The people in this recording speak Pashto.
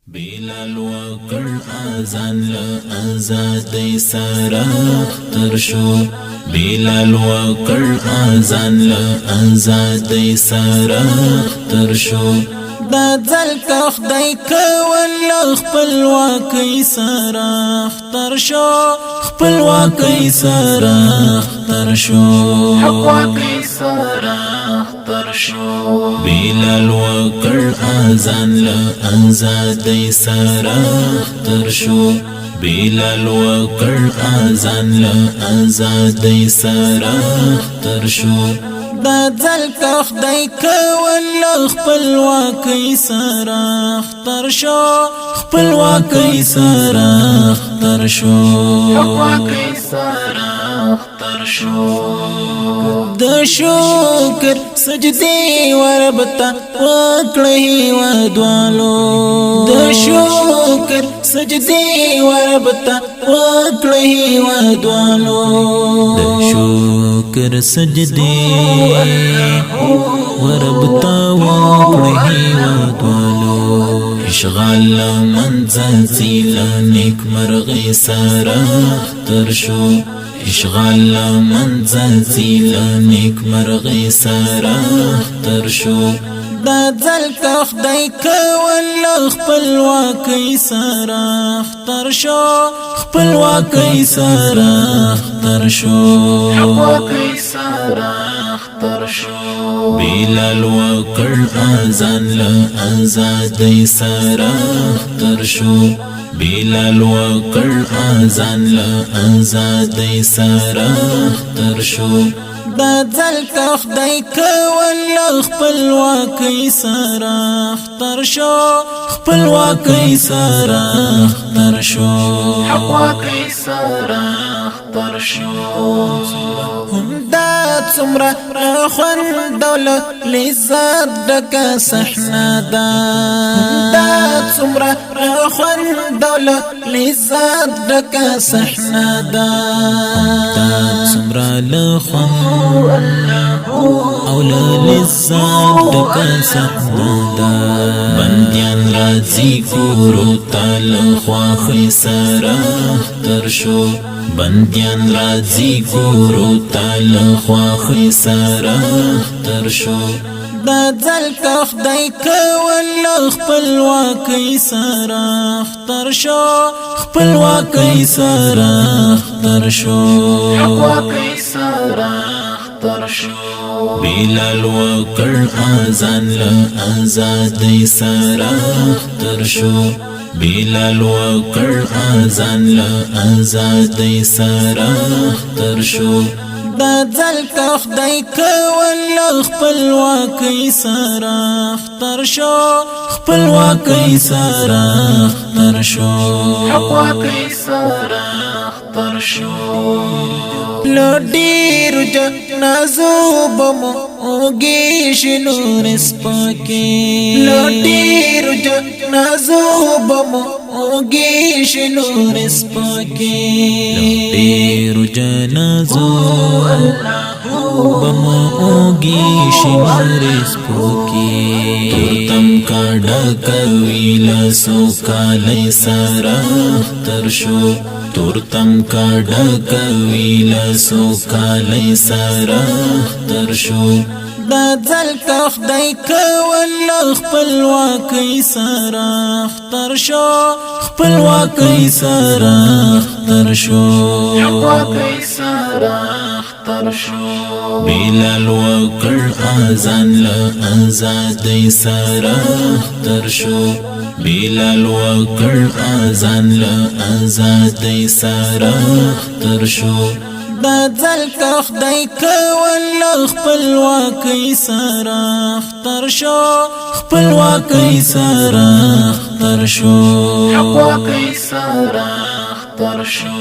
بلال wakar Azan له آزادی سره اختر شو بلال wakar Azan له آزادی سره اختر شو دا ځل که خدای کول خپلواکۍ سره اختر شو خپلواکۍ سره اختر شو خپلواکۍ سره اختر شو بلال wakar Azan له آزادی سره اختر شو بلال wakar Azan له آزادی سره اختر شو دا ځل که خدای کول خپلواکۍ سره اختر شو خپلواکۍ سره اختر شو خپلواکۍ سره اختر شو د شکر سجدي وربتا وکړی ودوالو د شکر سجدي وربتا وکړی ودوالو د شکر سجدي وربتا وکړی ودوالو اشغال منځي لنیک مرغي سره اختر شو اشغال منځي لنیک مرغي سره اختر شو دا ځل که خدای کول خپلواکۍ سره اختر شو خپلواکۍ سره اختر شو خپلواکۍ سره اختر شو بلال wakar Azan له آزادی سره اختر شو بلال wakar Azan له آزادی سره اختر شو دا ځل که خدای کول خپلواکۍ سره اختر شو خپلواکۍ سره اختر شو خپلواکۍ سره اختر شو دا څومره خوند دولت لذت ډکه صحنه ده دا څومره خوند دولت لذت ډکه صحنه ده دا څومره خوند او لذت ډکه صحنه ده بندیان راځي کورو ته له خواښۍ سره اختر شو بندیان راځي کورو ته له خواښۍ سره اختر شو دا ځل که خدای کول خپلواکۍ سره اختر شو خپلواکۍ سره اختر شو خپلواکۍ سره اختر شو بلال wakar Azan له آزادی سره اختر شو بلال wakar Azan له آزادی سره اختر شو دا ځل که خدای کول خپلواکۍ سره اختر شو خپلواکۍ سره اختر شو خپلواکۍ سره اختر شو لډیر جنازو بمو اوږې شنور سپکې لډیر جنازو بمو اوږې شنور سپکې لډیر جنازو بمو اوږې شنور سپکې تورتم کاډه کوي لاسو کالی سره اختر شو تورتم کاډه کوي لاسو کالی سره اختر شو دا ځل که خدای کول خپلواکۍ سره اختر شو خپلواکۍ سره اختر شو خپلواکۍ سره اختر شو بلال wakar Azan له آزادی سره اختر شو بلال wakar Azan له آزادی سره اختر شو دا ځل که خدای کول خپلواکۍ سره اختر شو خپلواکۍ سره اختر شو خپلواکۍ سره اختر شو